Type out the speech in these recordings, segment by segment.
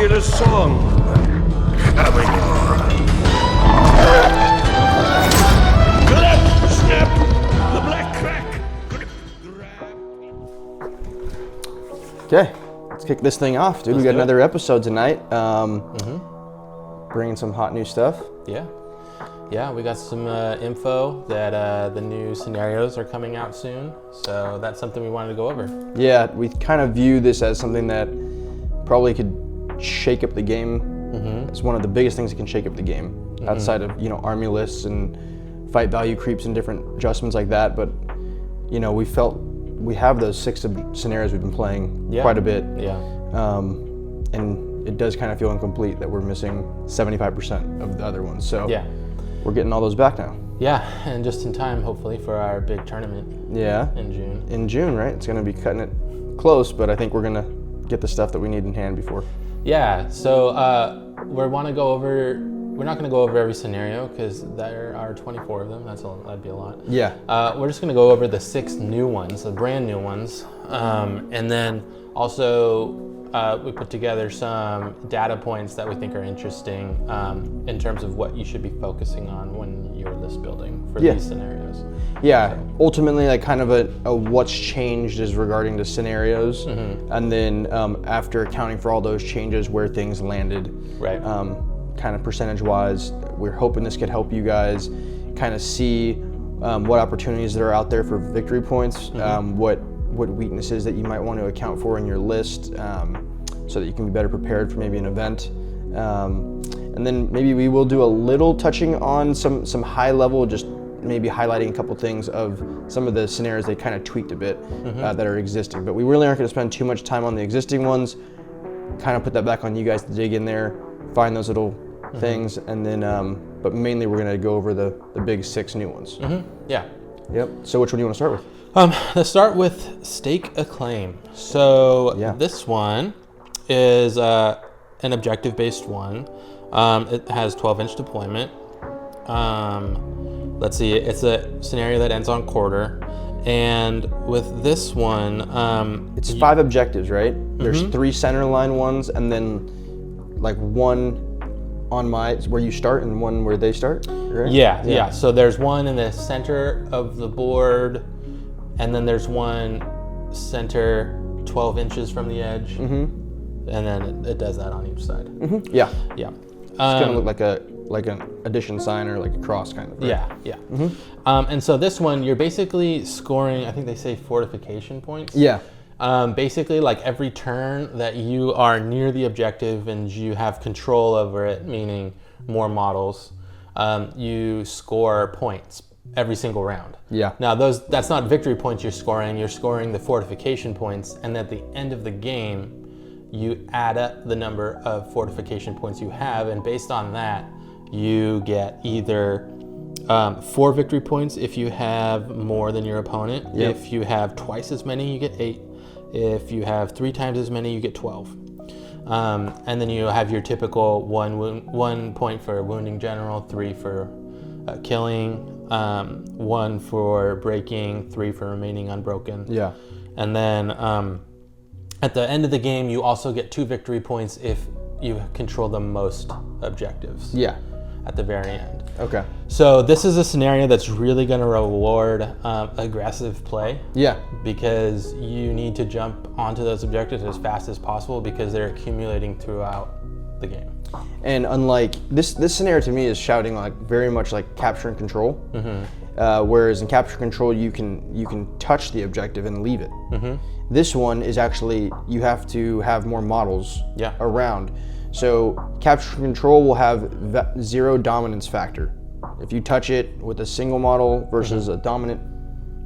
with a song coming on. Clap, snap, the black crack. Grab. Okay, let's kick this thing off, dude. We got another episode tonight. Bringing some hot new stuff. Yeah, we got some info that the new scenarios are coming out soon. So that's something we wanted to go over. Yeah, we kind of view this as something that probably could shake up the game. It's one of the biggest things that can shake up the game outside of, army lists and fight value creeps and different adjustments like that. But, we felt we have those 6 scenarios we've been playing quite a bit. And it does kind of feel incomplete that we're missing 75% of the other ones. So we're getting all those back now. Yeah, and just in time, hopefully, for our big tournament. In June. In June, right? It's going to be cutting it close, but I think we're going to get the stuff that we need in hand before. Yeah, so we're not going to go over every scenario because there are 24 of them. That'd be a lot. Yeah. We're just going to go over the 6 new ones, the brand new ones. And then also we put together some data points that we think are interesting in terms of what you should be focusing on when you're list building for these scenarios. Yeah, so ultimately like kind of a what's changed is regarding to scenarios. And then after accounting for all those changes, where things landed. Right. Kind of percentage wise, we're hoping this could help you guys kind of see what opportunities there are out there for victory points, what weaknesses that you might want to account for in your list, so that you can be better prepared for maybe an event. And then maybe we will do a little touching on some high level, just maybe highlighting a couple things of some of the scenarios they kind of tweaked a bit that are existing. But we really aren't going to spend too much time on the existing ones. Kind of put that back on you guys to dig in there, find those little things, and then but mainly we're going to go over the big 6 new ones. Yeah. Yep. So which one do you want to start with? Let's start with Stake a Claim. So this one is an objective-based one. It has 12-inch deployment. Let's see, it's a scenario that ends on quarter. And with this one, it's 5 objectives, right? There's 3 center line ones, and then like 1 on where you start and 1 where they start, right? Yeah. So there's 1 in the center of the board, and then there's 1 center 12 inches from the edge, and then it does that on each side. Yeah. It's gonna look like an addition sign or like a cross kind of. Right? Yeah. And so this one, you're basically scoring, I think they say fortification points. Yeah. Basically, like every turn that you are near the objective and you have control over it, meaning more models, you score points every single round. Yeah. Now that's not victory points you're scoring the fortification points, and at the end of the game, you add up the number of fortification points you have, and based on that, you get either 4 victory points if you have more than your opponent. If you have twice as many, you get 8. If you have 3 times as many, you get 12. And then you have your typical 1 point for wounding general, 3 for killing, 1 for breaking, 3 for remaining unbroken. Yeah. And then at the end of the game, you also get 2 victory points if you control the most objectives. Yeah. At the very end. Okay. So this is a scenario that's really going to reward aggressive play. Yeah. Because you need to jump onto those objectives as fast as possible because they're accumulating throughout the game. And unlike this scenario to me is shouting like very much like capture and control. Whereas in capture control you can touch the objective and leave it. This one is actually you have to have more models around. So capture control will have 0 dominance factor. If you touch it with a single model versus a dominant,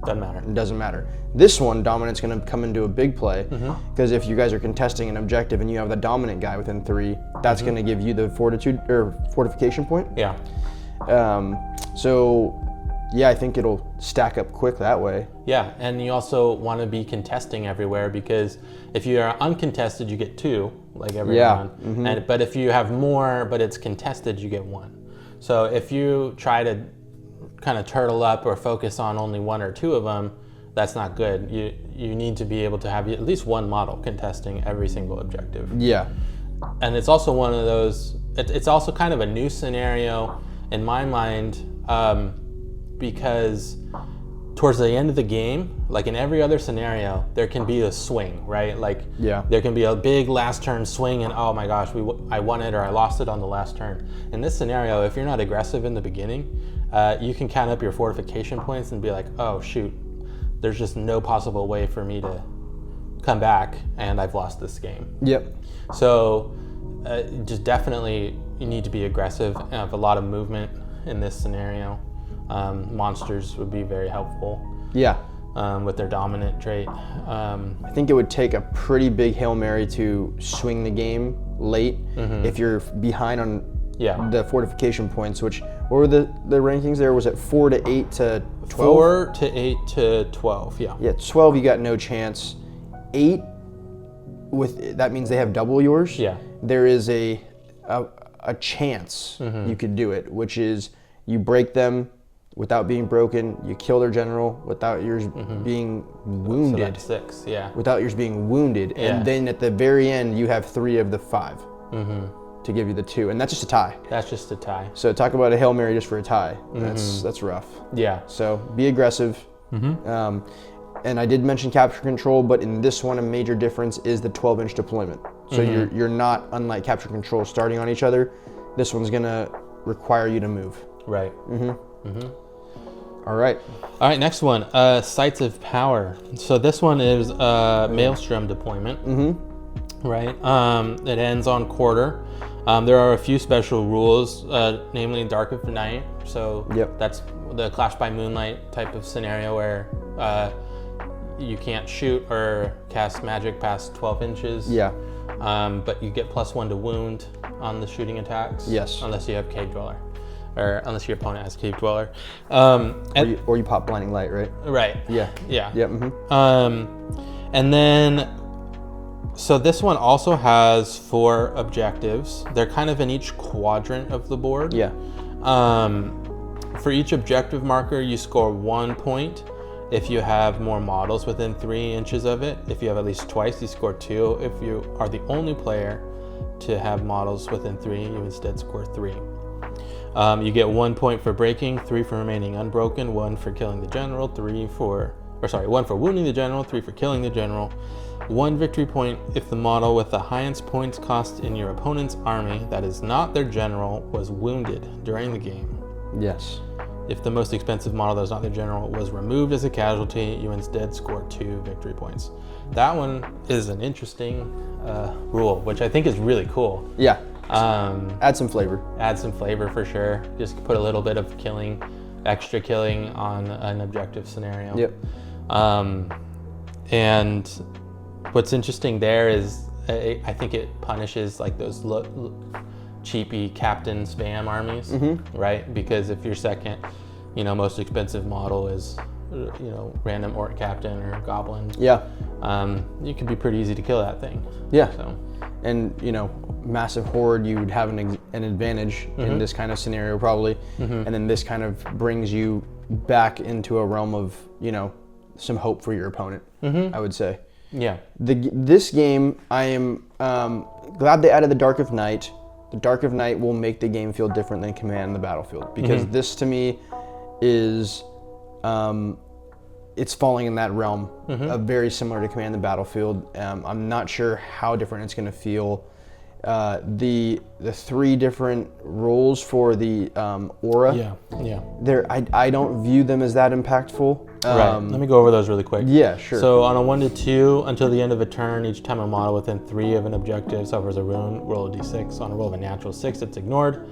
it doesn't matter. This one, dominant's going to come into a big play because if you guys are contesting an objective and you have the dominant guy within 3, that's going to give you the fortitude or fortification point. Yeah. So yeah, I think it'll stack up quick that way. Yeah, and you also want to be contesting everywhere because if you are uncontested, you get 2, like every round. But if you have more, but it's contested, you get 1. So if you try to kind of turtle up or focus on only 1 or 2 of them, that's not good. You need to be able to have at least 1 model contesting every single objective. Yeah. and it's also one of those. It's also kind of a new scenario in my mind, because towards the end of the game, like in every other scenario, there can be a swing, right? Like there can be a big last turn swing, and oh my gosh, I won it or I lost it on the last turn. In this scenario, if you're not aggressive in the beginning, you can count up your fortification points and be like, oh shoot, there's just no possible way for me to come back, and I've lost this game. Yep. So just definitely you need to be aggressive, have a lot of movement in this scenario. Monsters would be very helpful. Yeah. With their dominant trait. I think it would take a pretty big Hail Mary to swing the game late if you're behind on the fortification points, which, what were the rankings there? Was it 4 to 8 to 12? 4 to 8 to 12, yeah. Yeah, 12 you got no chance. 8, that means they have double yours. Yeah. There is a chance you could do it, which is you break them without being broken, you kill their general without yours being wounded. So that's 6, yeah. Without yours being wounded, and then at the very end you have 3 of the 5 to give you the 2, and that's just a tie. That's just a tie. So talk about a Hail Mary just for a tie. That's rough. Yeah. So be aggressive. And I did mention capture control, but in this one a major difference is the 12-inch deployment. So you're not, unlike capture control, starting on each other. This one's gonna require you to move. Right. All right. All right, next one, Sites of Power. So this one is Maelstrom deployment. Right. It ends on quarter. There are a few special rules, namely Dark of Night. So that's the Clash by Moonlight type of scenario where you can't shoot or cast magic past 12 inches. Yeah. But you get +1 to wound on the shooting attacks. Yes. Unless you have Cave Dweller. Or unless your opponent has Cave Dweller. Or you pop Blinding Light, right? Right. Yeah. Yeah. Yeah. And then, so this one also has 4 objectives. They're kind of in each quadrant of the board. Yeah. For each objective marker, you score 1 point if you have more models within 3 inches of it. If you have at least twice, you score 2. If you are the only player to have models within 3, you instead score 3. You get 1 point for breaking, 3 for remaining unbroken, 1 for killing the general, 1 for wounding the general, 3 for killing the general, 1 victory point if the model with the highest points cost in your opponent's army that is not their general was wounded during the game. Yes. If the most expensive model that is not their general was removed as a casualty, you instead score 2 victory points. That one is an interesting rule, which I think is really cool. Yeah. Add some flavor. Add some flavor for sure. Just put a little bit of extra killing on an objective scenario. Yep. And what's interesting there is I think it punishes like those cheapy captain spam armies, right? Because if your second, most expensive model is, random orc captain or goblin. Yeah. You can be pretty easy to kill that thing. Yeah. So. And massive Hoard, you would have an advantage in this kind of scenario probably, and then this kind of brings you back into a realm of some hope for your opponent. I would say. Yeah. This game, I am glad they added the Dark of Night. The Dark of Night will make the game feel different than Command in the battlefield, because this to me is it's falling in that realm of very similar to Command in the battlefield. I'm not sure how different it's going to feel. The 3 different rules for the aura. Yeah. I don't view them as that impactful. Right. Let me go over those really quick. Yeah, sure. So on a 1 to 2, until the end of a turn, each time a model within 3 of an objective suffers a wound, roll a d6. On a roll of a natural 6, it's ignored.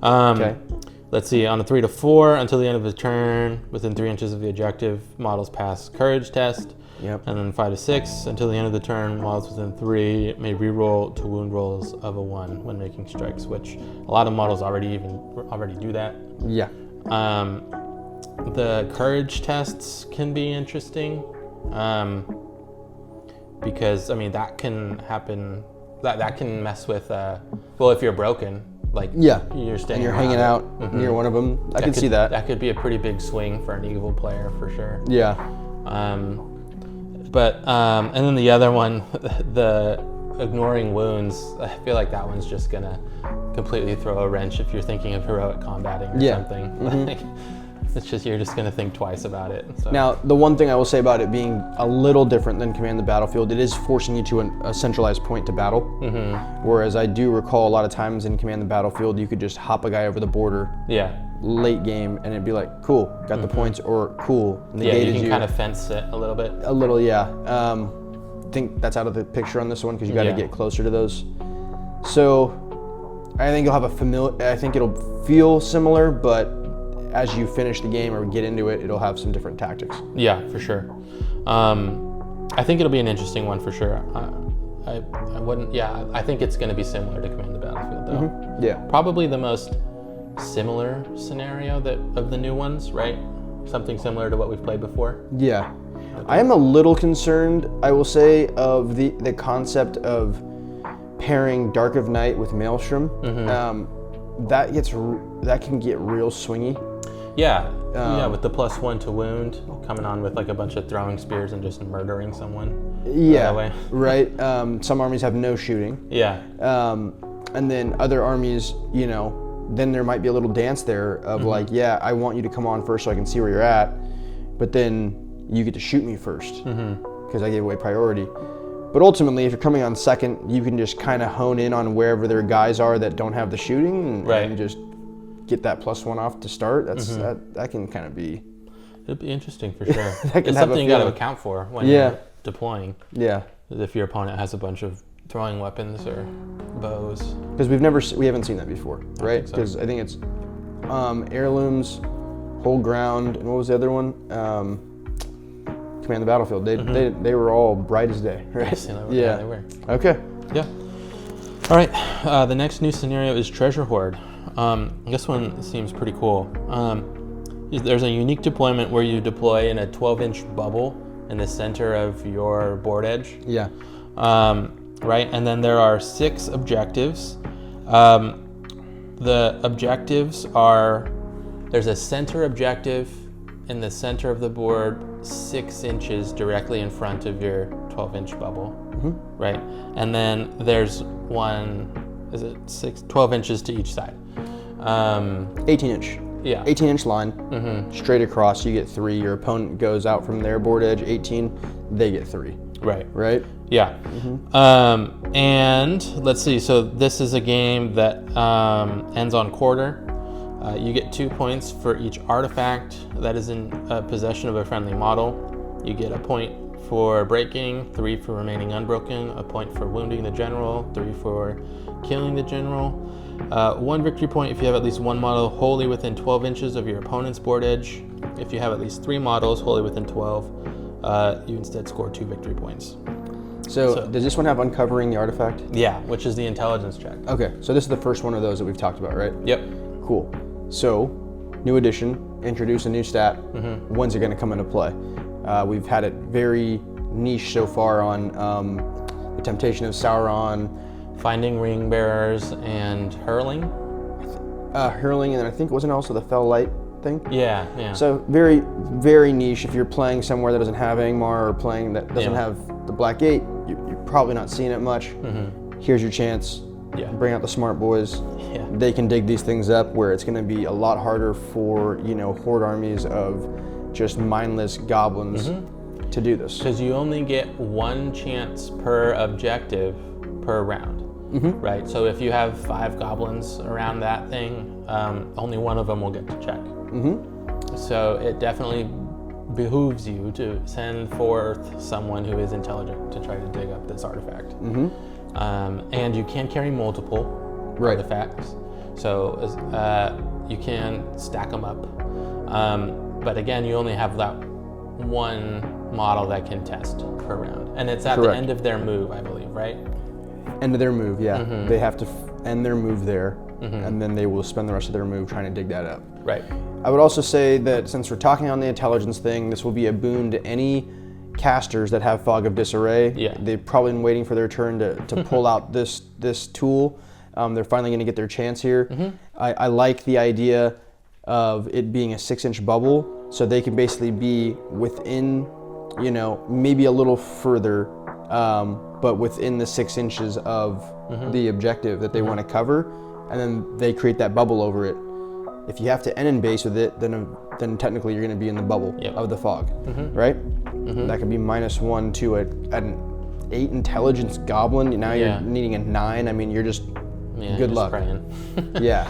Okay. Let's see, on a 3 to 4, until the end of the turn, within 3 inches of the objective, models pass courage test. Yep. And then 5 to 6, until the end of the turn, models within 3 may re-roll to wound rolls of a 1 when making strikes, which a lot of models already do that. Yeah. The courage tests can be interesting, because that can happen. That can mess with. If you're broken, like you're staying, and you're hanging out near one of them. I can see that. That could be a pretty big swing for an evil player for sure. Yeah. And then the other one, the ignoring wounds, I feel like that one's just gonna completely throw a wrench if you're thinking of heroic combating or something. Like, you're just gonna think twice about it. So. Now, the one thing I will say about it being a little different than Command the Battlefield, it is forcing you to a centralized point to battle. Whereas I do recall a lot of times in Command the Battlefield, you could just hop a guy over the border. Late game, and it'd be like, cool, got the points, or cool, negated you can kind of fence it a little bit. A little, I think that's out of the picture on this one because you got to get closer to those. So I think you'll have I think it'll feel similar, but as you finish the game or get into it, it'll have some different tactics. Yeah, for sure. I think it'll be an interesting one for sure. I wouldn't. Yeah, I think it's going to be similar to Command the Battlefield, though. Yeah. Probably the most similar scenario of the new ones, right? Something similar to what we've played before. Yeah. I am a little concerned, I will say, of the concept of pairing Dark of Night with Maelstrom. That can get real swingy. Yeah, with the +1 to wound, coming on with like a bunch of throwing spears and just murdering someone. Yeah, right. Some armies have no shooting. Yeah. And then other armies, then there might be a little dance there of like, I want you to come on first so I can see where you're at, but then you get to shoot me first because I gave away priority. But ultimately, if you're coming on second, you can just kind of hone in on wherever their guys are that don't have the shooting and just get that +1 off to start. That's that can kind of be. It'll be interesting for sure. It's something you got to account for when you're deploying. Yeah. If your opponent has a bunch of throwing weapons or bows. Because we haven't seen that before, right? Because I think it's heirlooms, hold ground, and what was the other one? Command the Battlefield. They were all bright as day, right? Yes, they were. Okay. Yeah. All right. The next new scenario is Treasure Hoard. This one seems pretty cool. There's a unique deployment where you deploy in a 12-inch bubble in the center of your board edge. Yeah. Right, and then there are 6 objectives. The objectives are, there's a center objective in the center of the board, 6 inches directly in front of your 12-inch bubble, right? And then there's 12 inches to each side. 18-inch. Yeah. 18-inch line, straight across, you get 3. Your opponent goes out from their board edge, 18, they get 3. Right? Yeah. And let's see, so this is a game that ends on quarter. You get 2 points for each artifact that is in possession of a friendly model. You get a point for breaking, 3 for remaining unbroken, a point for wounding the general, 3 for killing the general. 1 victory point if you have at least 1 model wholly within 12 inches of your opponent's board edge. If you have at least 3 models wholly within 12, you instead score 2 victory points. So does this one have uncovering the artifact? Yeah, which is the intelligence check. Okay, so this is the first one of those that we've talked about, right? Yep. Cool. So, new edition, introduce a new stat. When's it going to come into play? We've had it very niche so far on the Temptation of Sauron, Finding ring bearers and hurling. Hurling, and then I think wasn't also the Fell Light thing. Yeah. So very, very niche. If you're playing somewhere that doesn't have Angmar or playing that doesn't have the Black Gate, you're probably not seeing it much. Here's your chance. Bring out the smart boys. They can dig these things up where it's going to be a lot harder for horde armies of just mindless goblins to do this. Because you only get 1 chance per objective per round. Right, so if you have 5 goblins around that thing, only 1 of them will get to check. So it definitely behooves you to send forth someone who is intelligent to try to dig up this artifact. And you can carry multiple artifacts, so you can stack them up. But again, you only have that 1 model that can test per round, and it's at the end of their move, I believe, right? End of their move, yeah. They have to end their move there, and then they will spend the rest of their move trying to dig that up. Right. I would also say that since we're talking on the intelligence thing, this will be a boon to any casters that have Fog of Disarray. They've probably been waiting for their turn to pull out this tool. They're finally going to get their chance here. I like the idea of it being a 6-inch bubble, so they can basically be within, maybe a little further but within the 6 inches of the objective that they want to cover, and then they create that bubble over it. If you have to end in base with it, then technically you're going to be in the bubble of the fog, right? That could be -1 to an 8 intelligence goblin. Now you're needing a 9. I mean, you're just good luck. Praying. Yeah.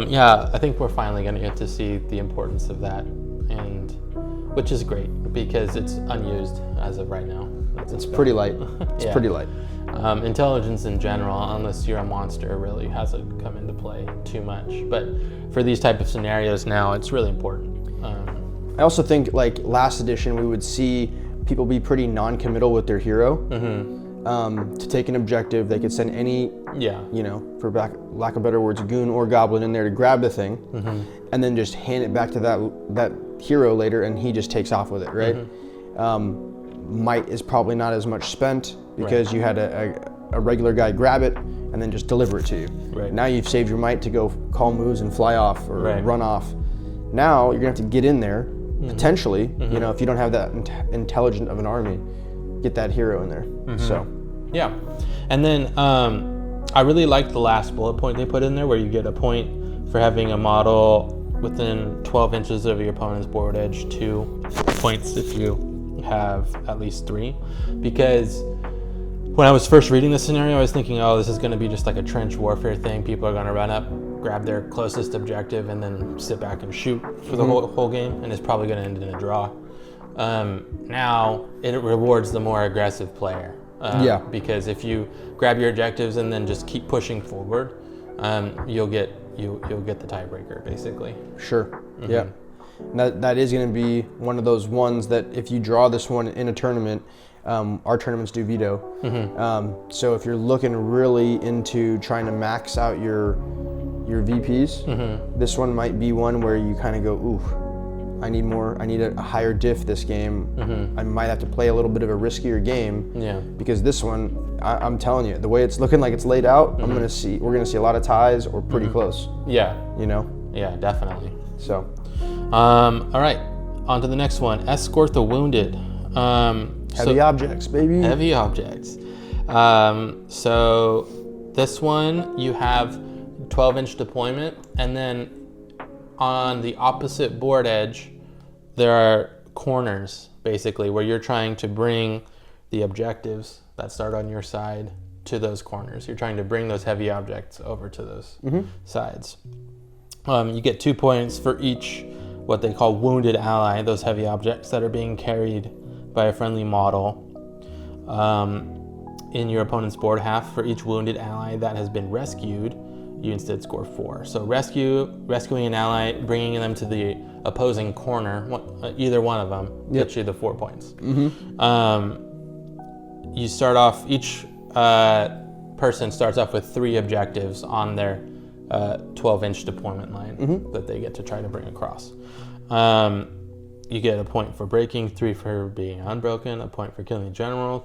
Yeah, I think we're finally going to get to see the importance of that, and which is great because it's unused as of right now. It's pretty light. It's pretty light. Intelligence in general, unless you're a monster, really hasn't come into play too much. But for these type of scenarios now, it's really important. I also think like last edition, we would see people be pretty non-committal with their hero. To take an objective, they could send any, you know, for lack of better words, goon or goblin in there to grab the thing, and then just hand it back to that hero later, and he just takes off with it, right? Might is probably not as much spent because you had a regular guy grab it and then just deliver it to you. Now you've saved your might to go call moves and fly off or run off. Now you're gonna have to get in there, potentially, you know, if you don't have that intelligent of an army, get that hero in there. So yeah, and then I really liked the last bullet point they put in there, where you get a point for having a model within 12 inches of your opponent's board edge, 2 points if you have at least 3. Because when I was first reading this scenario, I was thinking, oh, this is going to be just like a trench warfare thing. People are going to run up, grab their closest objective, and then sit back and shoot for the whole game, and it's probably going to end in a draw. Now it rewards the more aggressive player. Because if you grab your objectives and then just keep pushing forward, you'll get the tiebreaker basically. Sure. Yeah. That is going to be one of those ones that if you draw this one in a tournament, our tournaments do veto. So if you're looking really into trying to max out your VPs, this one might be one where you kind of go, ooh, I need a higher diff this game. I might have to play a little bit of a riskier game. Because this one, I'm telling you, the way it's looking like it's laid out, we're gonna see a lot of ties or pretty close. You know? Yeah, definitely. So. All right, on to the next one. Escort the Wounded. Heavy objects, baby. Heavy objects. So this one, you have 12-inch deployment, and then on the opposite board edge, there are corners, basically, where you're trying to bring the objectives that start on your side to those corners. You're trying to bring those heavy objects over to those sides. You get 2 points for each what they call wounded ally, those heavy objects that are being carried by a friendly model in your opponent's board half. For each wounded ally that has been rescued, you instead score 4. So rescuing an ally, bringing them to the opposing corner, either one of them gets you the 4 points. You start off, each person starts off with 3 objectives on their 12-inch deployment line that they get to try to bring across. You get a point for breaking, 3 for being unbroken, a point for killing the general, a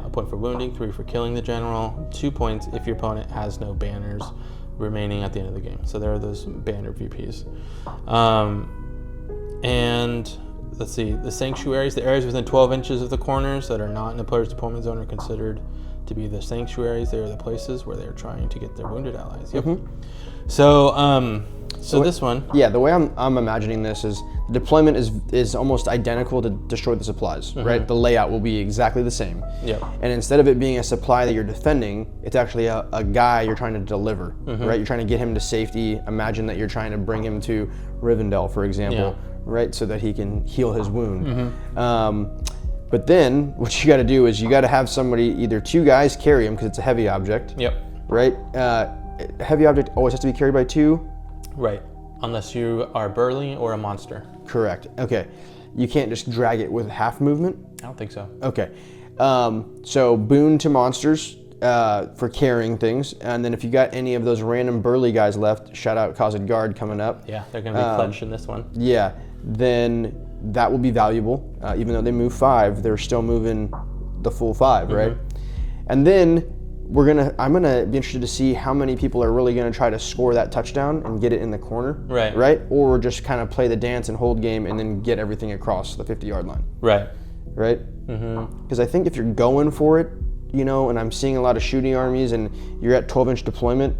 point for wounding, 3 for killing the general, 2 points if your opponent has no banners remaining at the end of the game. So there are those banner VPs. And let's see, the sanctuaries, the areas within 12 inches of the corners that are not in the player's deployment zone are considered to be the sanctuaries. They are the places where they're trying to get their wounded allies. So this one. Yeah, the way I'm imagining this is the deployment is almost identical to destroy the supplies, right? The layout will be exactly the same. And instead of it being a supply that you're defending, it's actually a guy you're trying to deliver, right? You're trying to get him to safety. Imagine that you're trying to bring him to Rivendell, for example, right? So that he can heal his wound. But then what you got to do is you got to have somebody, either 2 guys carry him because it's a heavy object, right? Heavy object always has to be carried by 2. Right, unless you are burly or a monster. Correct. Okay, you can't just drag it with half movement? I don't think so. Okay, so boon to monsters for carrying things, and then if you got any of those random burly guys left, shout out Khazad Guard coming up. Yeah, they're going to be clutch in this one. Yeah, then that will be valuable. Even though they move 5, they're still moving the full 5, right? And then I'm gonna be interested to see how many people are really gonna try to score that touchdown and get it in the corner, right? Or just kind of play the dance and hold game and then get everything across the 50-yard line, right? right? Because I think if you're going for it, and I'm seeing a lot of shooting armies and you're at 12-inch deployment,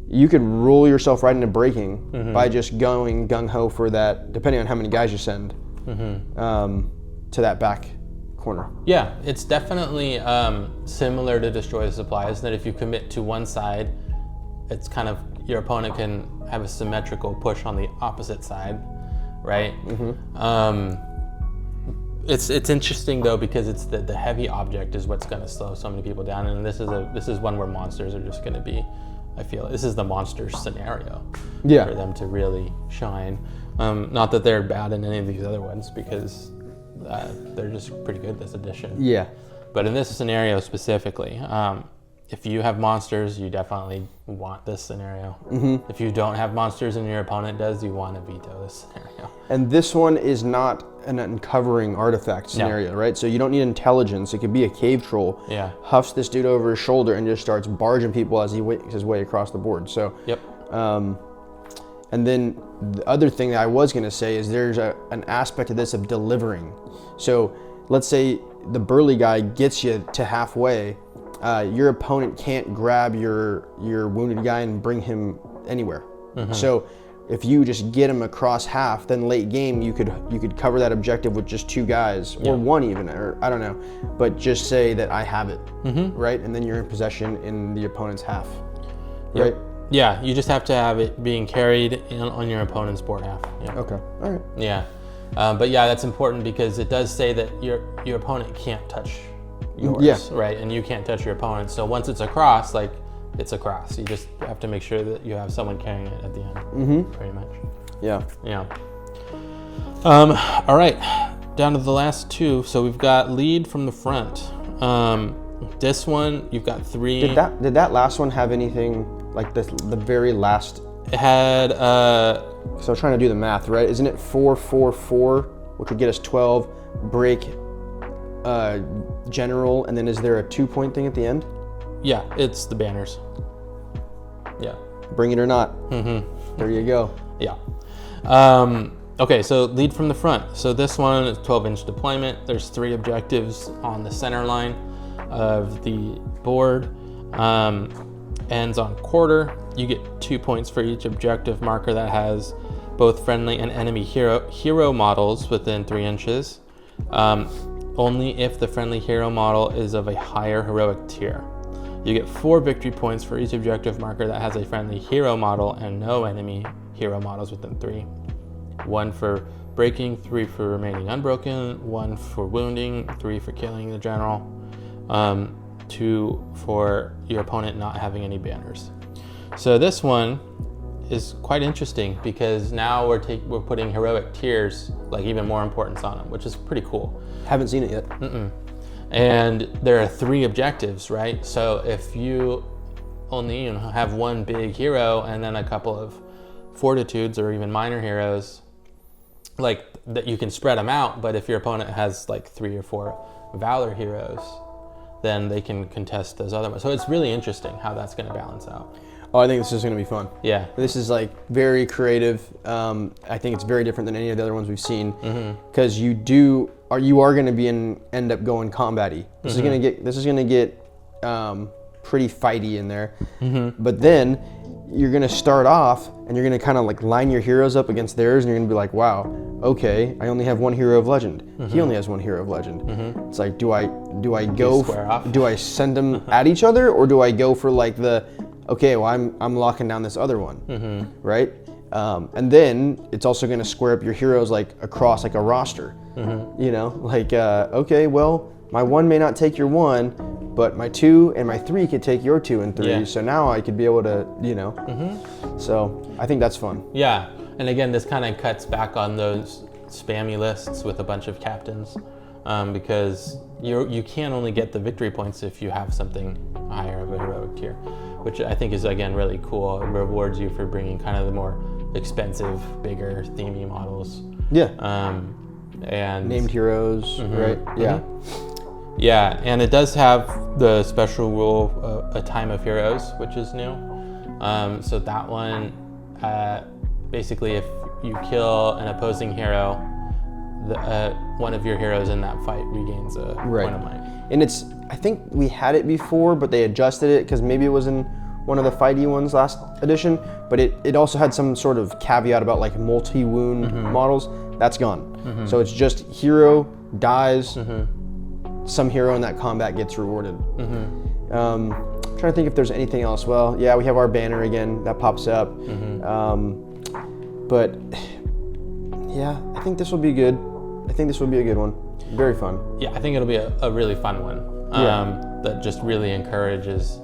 you could roll yourself right into breaking by just going gung-ho for that, depending on how many guys you send, to that back corner. Yeah, it's definitely similar to Destroy the Supplies, that if you commit to one side, it's kind of, your opponent can have a symmetrical push on the opposite side, right? It's interesting though, because it's the heavy object is what's going to slow so many people down, and this is one where monsters are just going to be, I feel this is the monster scenario for them to really shine. Not that they're bad in any of these other ones, because they're just pretty good this edition. Yeah. But in this scenario specifically, if you have monsters, you definitely want this scenario. If you don't have monsters and your opponent does, you want to veto this scenario. And this one is not an uncovering artifact scenario, right? So you don't need intelligence. It could be a cave troll. Yeah. Huffs this dude over his shoulder and just starts barging people as he makes his way across the board. So. Yep. And then the other thing that I was going to say is there's an aspect of this of delivering. So let's say the burly guy gets you to halfway. Your opponent can't grab your wounded guy and bring him anywhere. So if you just get him across half, then late game you could cover that objective with just 2 guys or 1 even, or I don't know, but just say that I have it, right? And then you're in possession in the opponent's half, right? Yeah, you just have to have it being carried on your opponent's board half. Yeah. Okay, all right. Yeah, but yeah, that's important because it does say that your opponent can't touch yours, right? And you can't touch your opponent. So once it's across, like, it's across. You just have to make sure that you have someone carrying it at the end, pretty much. Yeah. Yeah. All right, down to the last 2. So we've got lead from the front. This one, you've got 3. Did that last one have anything like the very last? It had. So I was trying to do the math, right? Isn't it 4, 4, 4, which would get us 12? Break, general, and then is there a 2-point thing at the end? Yeah, it's the banners. Yeah. Bring it or not. There you go. Yeah. Okay, so lead from the front. So this one is 12-inch deployment. There's 3 objectives on the center line of the board. Ends on quarter. You get 2 points for each objective marker that has both friendly and enemy hero models within 3 inches. Only if the friendly hero model is of a higher heroic tier. You get 4 victory points for each objective marker that has a friendly hero model and no enemy hero models within 3. 1 for breaking, 3 for remaining unbroken, 1 for wounding, 3 for killing the general, 2 for your opponent not having any banners. So this one is quite interesting because now we're putting heroic tiers, like even more importance on them, which is pretty cool. Haven't seen it yet. And there are 3 objectives, right? So if you only have 1 big hero and then a couple of fortitudes or even minor heroes, like that, you can spread them out. But if your opponent has like 3 or 4 valor heroes, then they can contest those other ones. So it's really interesting how that's going to balance out. Oh, I think this is going to be fun. Yeah. This is like very creative. I think it's very different than any of the other ones we've seen because you are going to end up going combat-y. This is going to get pretty fighty in there. But then you're going to start off and you're going to kind of like line your heroes up against theirs, and you're going to be like, wow, okay, I only have 1 hero of legend. He only has 1 hero of legend. It's like, do I send them at each other, or do I go for like okay, well, I'm locking down this other one, right? And then it's also going to square up your heroes like across like a roster. Okay, well, my 1 may not take your 1, but my 2 and my 3 could take your 2 and 3. Yeah. So now I could be able to, So I think that's fun. Yeah, and again, this kind of cuts back on those spammy lists with a bunch of captains, because you can only get the victory points if you have something higher of a heroic tier, which I think is, again, really cool. It rewards you for bringing kind of the more expensive, bigger, themey models. Yeah. And named heroes, right? Yeah. Yeah, and it does have the special rule, a time of heroes, which is new. So that one, basically, if you kill an opposing hero, one of your heroes in that fight regains a point of might. And I think we had it before, but they adjusted it because maybe it was in one of the fighty ones last edition, but it also had some sort of caveat about like multi-wound models. That's gone. So it's just hero dies, some hero in that combat gets rewarded. Trying to think if there's anything else. Well, yeah, we have our banner again that pops up. But yeah, I think this will be good. I think this will be a good one. Very fun. Yeah, I think it'll be a really fun one. That just really encourages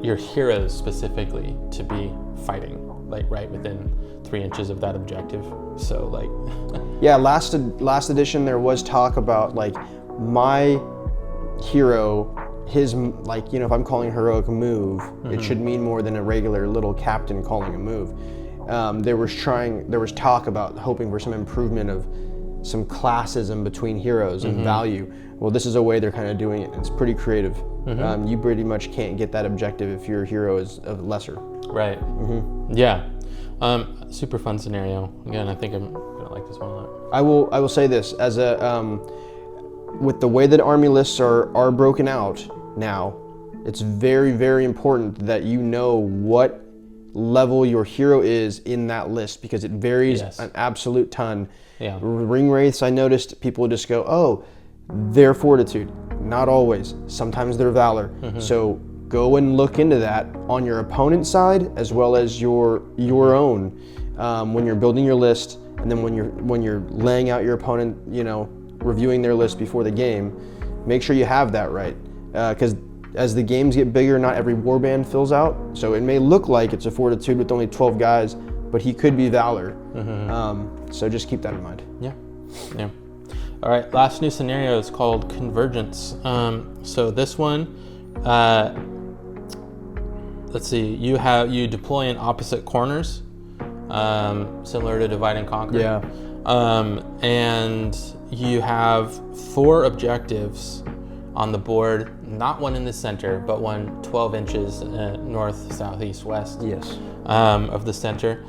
your heroes specifically to be fighting like right within 3 inches of that objective. So like yeah, last edition there was talk about like my hero, his like, you know, if I'm calling a heroic move, it should mean more than a regular little captain calling a move. There was talk about hoping for some improvement of some classism between heroes and value. Well, this is a way they're kind of doing it. It's pretty creative. You pretty much can't get that objective if your hero is lesser. Right. Yeah. Super fun scenario. Again, I think I'm gonna like this one a lot. I will say this as a with the way that army lists are broken out now, it's very, very important that you know what level your hero is in that list because it varies an absolute ton. Yeah. Ring wraiths, I noticed people just go, oh, they're fortitude. Not always. Sometimes they're valor. So go and look into that on your opponent's side as well as your own when you're building your list, and then when you're laying out your opponent, you know, reviewing their list before the game. Make sure you have that right, because as the games get bigger, not every warband fills out. So it may look like it's a fortitude with only 12 guys, but he could be valor. So just keep that in mind. Yeah. All right, last new scenario is called Convergence. So this one, let's see, you deploy in opposite corners, similar to Divide and Conquer. Yeah. And you have 4 objectives on the board, not one in the center, but one 12 inches north, south, east, west of the center.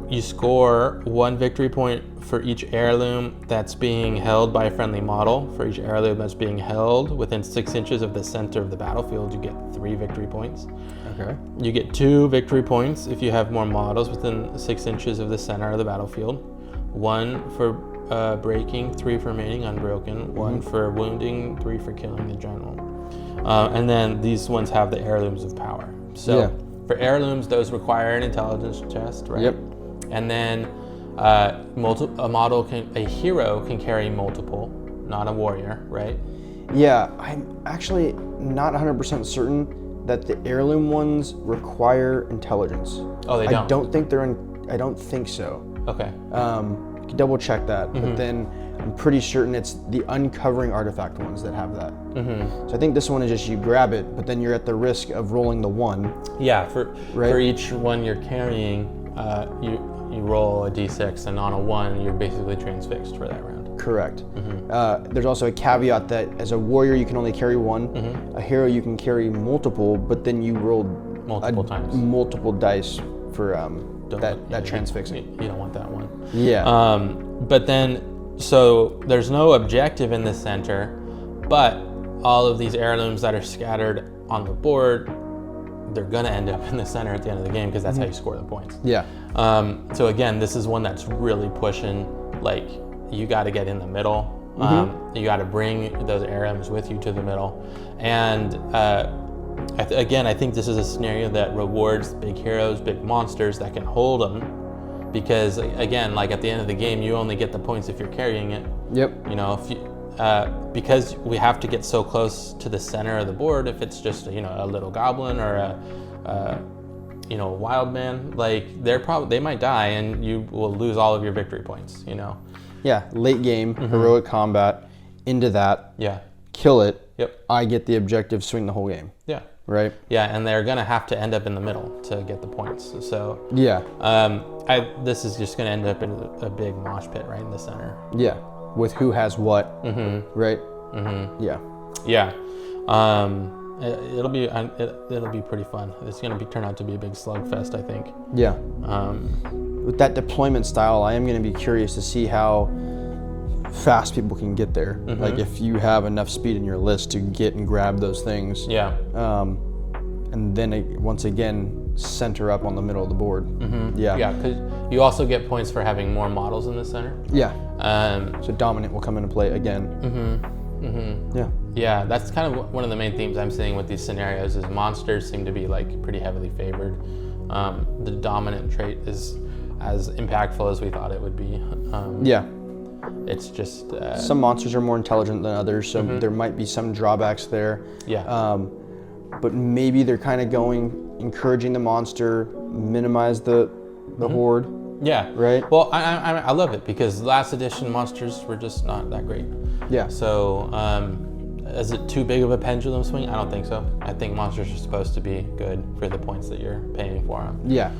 You score 1 victory point for each heirloom that's being held by a friendly model. For each heirloom that's being held within 6 inches of the center of the battlefield, you get 3 victory points. Okay. You get 2 victory points if you have more models within 6 inches of the center of the battlefield. 1 for breaking, 3 for remaining unbroken, 1 for wounding, 3 for killing the general. And then these ones have the heirlooms of power. So for heirlooms, those require an intelligence test, right? Yep. And then a hero can carry multiple, not a warrior, right? Yeah, I'm actually not 100% certain that the heirloom ones require intelligence. Oh, they don't? I don't think so. Okay. You can double check that, but then I'm pretty certain it's the uncovering artifact ones that have that. So I think this one is just you grab it, but then you're at the risk of rolling the 1. Yeah, for each one you're carrying, you roll a d6, and on a 1, you're basically transfixed for that round. Correct. There's also a caveat that as a warrior you can only carry 1. A hero you can carry multiple, but then you roll multiple dice for that transfixing. You don't want that one. Yeah. But then, so there's no objective in the center, but all of these heirlooms that are scattered on the board, they're gonna end up in the center at the end of the game because that's how you score the points. Yeah. So again, this is one that's really pushing, like, you gotta get in the middle. You gotta bring those heirlooms with you to the middle. And I think this is a scenario that rewards big heroes, big monsters that can hold them. Because again, like at the end of the game, you only get the points if you're carrying it. Yep. You know, if you, because we have to get so close to the center of the board. If it's just a little goblin or a wild man, like they might die and you will lose all of your victory points. Yeah. Late game, heroic combat, into that. Yeah. Kill it. Yep. I get the objective, swing the whole game. Yeah. Right. Yeah, and they're gonna have to end up in the middle to get the points. So yeah. This is just gonna end up in a big mosh pit right in the center. Yeah. With who has what. Right. Yeah. Yeah. It'll be pretty fun. It's gonna turn out to be a big slugfest, I think. Yeah. with that deployment style, I am going to be curious to see how fast people can get there. Like if you have enough speed in your list to get and grab those things. Yeah. And then once again, center up on the middle of the board. Yeah. Yeah, because you also get points for having more models in the center. Yeah. So dominant will come into play again. Yeah. Yeah, that's kind of one of the main themes I'm seeing with these scenarios is monsters seem to be like pretty heavily favored. The dominant trait is as impactful as we thought it would be. Yeah. It's just some monsters are more intelligent than others, so there might be some drawbacks there. Yeah. But maybe they're kind of encouraging the monster, minimize the horde. Yeah. Right. Well, I love it because last edition monsters were just not that great. Yeah. So, is it too big of a pendulum swing? I don't think so. I think monsters are supposed to be good for the points that you're paying for them. Yeah.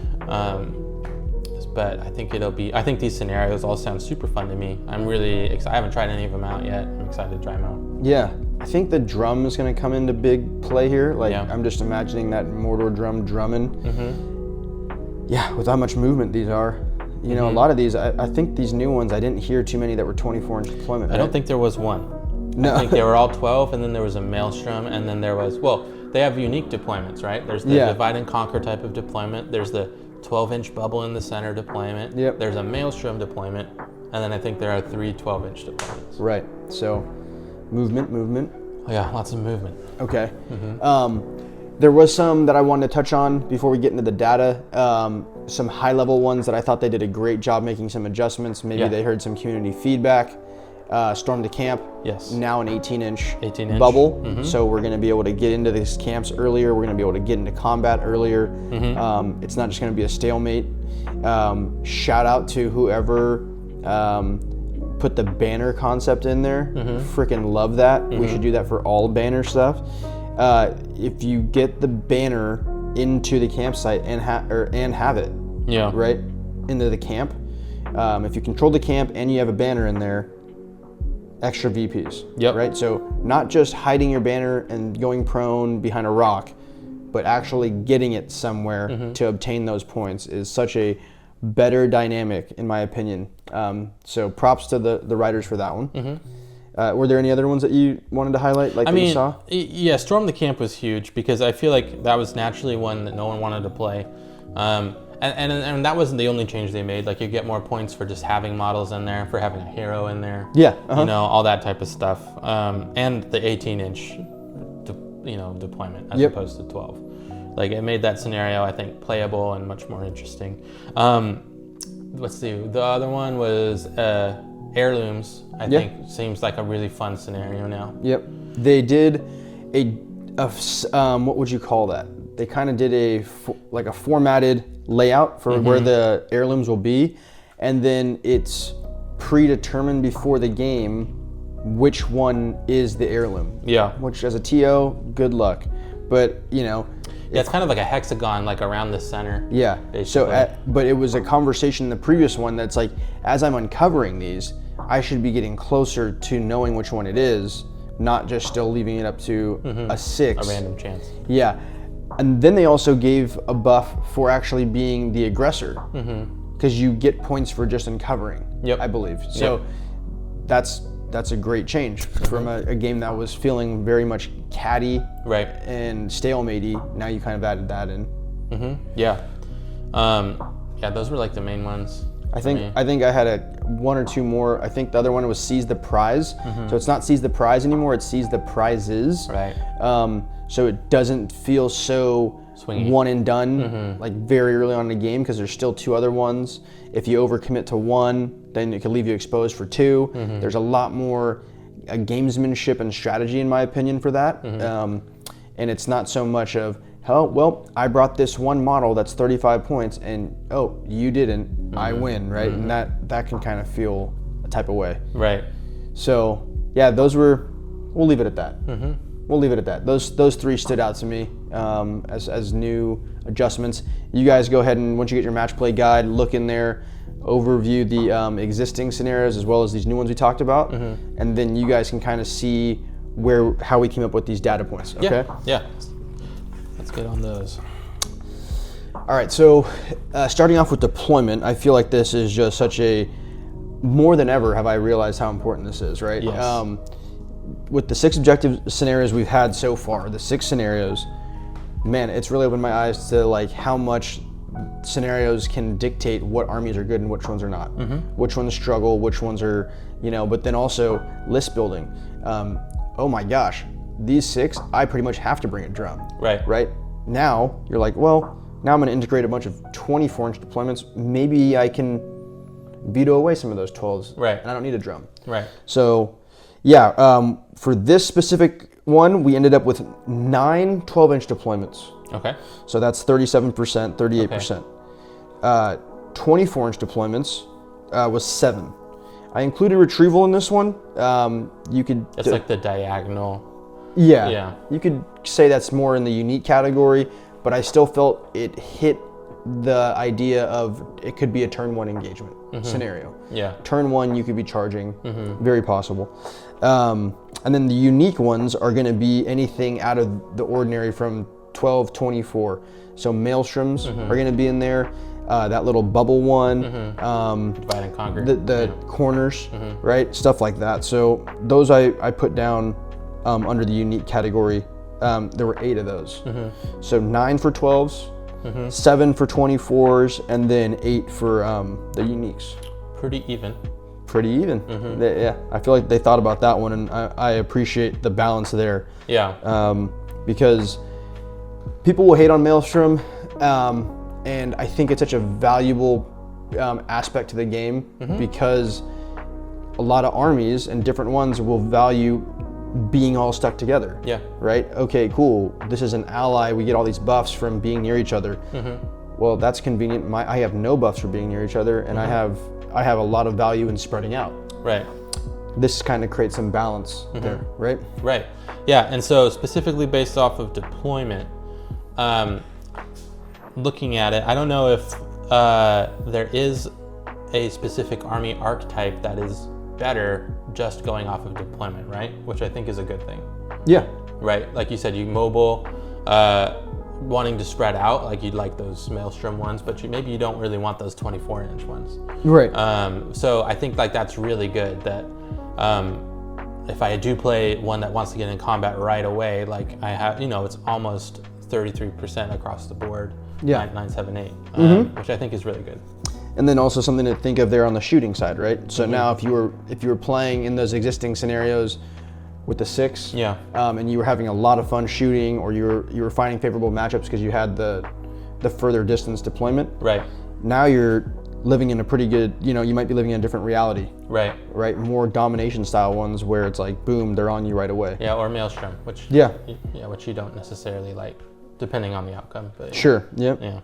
But I think I think these scenarios all sound super fun to me. I'm really excited. I haven't tried any of them out yet. I'm excited to try them out. Yeah. I think the drum is going to come into big play here. Like, Yeah. I'm just imagining that Mordor drum drumming. Yeah, with how much movement these are. You know, a lot of these, I think these new ones, I didn't hear too many that were 24-inch deployment. I don't think there was one. No. I think they were all 12, and then there was a Maelstrom, and then there was, they have unique deployments, right? There's the divide and conquer type of deployment. There's the 12-inch bubble in the center deployment. Yep. There's a Maelstrom deployment, and then I think there are 3 12-inch deployments. Right. So, movement. Oh, yeah, lots of movement. Okay. There was some that I wanted to touch on before we get into the data. Some high-level ones that I thought they did a great job making some adjustments. Maybe they heard some community feedback. Storm to camp. Yes. Now an 18-inch 18-inch. bubble. So we're going to be able to get into these camps earlier. We're going to be able to get into combat earlier. It's not just going to be a stalemate. Shout out to whoever put the banner concept in there. Freaking love that. We should do that for all banner stuff. If you get the banner into the campsite and have it, right into the camp. If you control the camp and you have a banner in there, extra VPs. Yep. Right. So not just hiding your banner and going prone behind a rock, but actually getting it somewhere to obtain those points is such a better dynamic, in my opinion. So props to the writers for that one. Were there any other ones that you wanted to highlight, you saw? Yeah, Storm the Camp was huge because I feel like that was naturally one that no one wanted to play. And that wasn't the only change they made. Like, you get more points for just having models in there, for having a hero in there. Yeah. You know, all that type of stuff. And the 18-inch, deployment as opposed to 12. Like, it made that scenario, I think, playable and much more interesting. Let's see. The other one was heirlooms. I think seems like a really fun scenario now. Yep. They did what would you call that? They kind of did a formatted layout for where the heirlooms will be, and then it's predetermined before the game which one is the heirloom. Yeah. Which, as a TO, good luck. But, yeah, it's kind of like a hexagon, like around the center. Yeah. Basically. So, but it was a conversation in the previous one that's like, as I'm uncovering these, I should be getting closer to knowing which one it is, not just still leaving it up to a 6. A random chance. Yeah. And then they also gave a buff for actually being the aggressor, because you get points for just uncovering. Yep. I believe. So that's a great change from a game that was feeling very much catty, right, and stalematey. Now you kind of added that in. Yeah. Those were like the main ones. I think I had one or two more. I think the other one was Seize the Prize. So it's not Seize the Prize anymore, it's Seize the Prizes. Right. So it doesn't feel so swingy, one and done, like very early on in the game, because there's still 2 other ones. If you overcommit to 1, then it can leave you exposed for 2. There's a lot more gamesmanship and strategy, in my opinion, for that. And it's not so much of, oh, well, I brought this one model that's 35 points, and oh, you didn't, I win, right? And that can kind of feel a type of way. Right. So, yeah, we'll leave it at that. We'll leave it at that. Those 3 stood out to me as new adjustments. You guys go ahead and, once you get your match play guide, look in there, overview the existing scenarios as well as these new ones we talked about, and then you guys can kind of see how we came up with these data points. Okay? Yeah. Let's get on those. All right, so starting off with deployment, I feel like this is just such a, more than ever have I realized how important this is, right? Yes. With the 6 objective scenarios we've had so far, the 6 scenarios, man, it's really opened my eyes to like how much scenarios can dictate what armies are good and which ones are not, which ones struggle, which ones are, but then also list building. Oh my gosh, these 6, I pretty much have to bring a drum. Right? Now, you're like, well, now I'm gonna integrate a bunch of 24-inch deployments. Maybe I can veto away some of those 12s. Right. And I don't need a drum. Right. So, yeah, for this specific one, we ended up with 9 12-inch deployments. Okay. So that's 37%, 38%. 24-inch deployments was 7. I included retrieval in this one. You could. It's like the diagonal. Yeah. Yeah. You could say that's more in the unique category, but I still felt it hit the idea of it could be a turn 1 engagement scenario. Yeah. Turn 1, you could be charging. Very possible. And then the unique ones are going to be anything out of the ordinary from 12, 24. So maelstroms are going to be in there. That little bubble one. Divide and conquer. The corners, right? Stuff like that. So those I put down under the unique category. There were 8 of those. So 9 for 12s, 7 for 24s, and then 8 for the uniques. Pretty even. Pretty even. Yeah, I feel like they thought about that one, and I appreciate the balance there. Yeah. Because people will hate on Maelstrom, and I think it's such a valuable aspect to the game because a lot of armies and different ones will value being all stuck together. Yeah. Right? Okay, cool. This is an ally. We get all these buffs from being near each other. Well, that's convenient. I have no buffs for being near each other, and I have a lot of value in spreading out. Right. This kind of creates some balance there, right? Right. Yeah, and so specifically based off of deployment, looking at it, I don't know if there is a specific army archetype that is better just going off of deployment, right? Which I think is a good thing. Yeah. Right? Like you said, you mobile, wanting to spread out, like you'd like those Maelstrom ones, but maybe you don't really want those 24-inch ones. Right. So I think like that's really good that if I do play one that wants to get in combat right away, like I have, it's almost 33% across the board. Yeah. 978, which I think is really good. And then also something to think of there on the shooting side, right? So now if you were playing in those existing scenarios with the 6, and you were having a lot of fun shooting, or you were finding favorable matchups because you had the further distance deployment. Right. Now you're living in a pretty good, you might be living in a different reality. Right. Right. More domination style ones where it's like, boom, they're on you right away. Yeah, or Maelstrom, which which you don't necessarily like, depending on the outcome. But sure. Yeah. Yeah.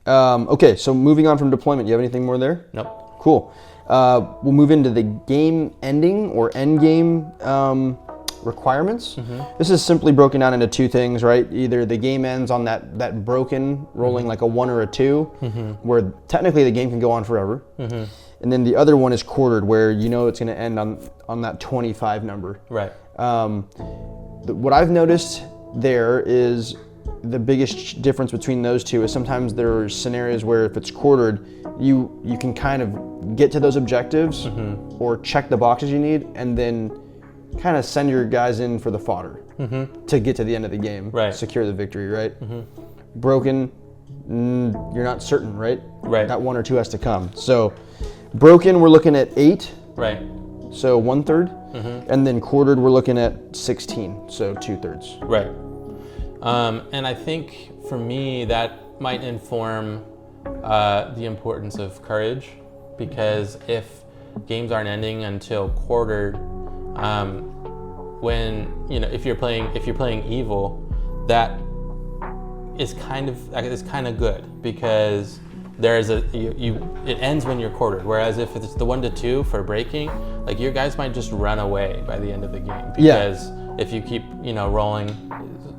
Okay, so moving on from deployment, you have anything more there? Nope. Cool. We'll move into the game ending or end game requirements. This is simply broken down into 2 things, right? Either the game ends on that broken, rolling like a 1 or a 2, where technically the game can go on forever. And then the other one is quartered, where it's going to end on that 25 number. Right. What I've noticed there is the biggest difference between those 2 is sometimes there are scenarios where if it's quartered, you can kind of get to those objectives or check the boxes you need, and then kind of send your guys in for the fodder to get to the end of the game, right? Secure the victory, right? Broken, you're not certain, right? Right. That 1 or 2 has to come. So broken, we're looking at 8. Right. So 1/3, and then quartered, we're looking at 16, so 2/3. Right. And I think for me that might inform the importance of courage, because if games aren't ending until quartered, when if you're playing evil, that is kind of good, because there's it ends when you're quartered. Whereas if it's the 1 to 2 for breaking, like your guys might just run away by the end of the game, because if you keep rolling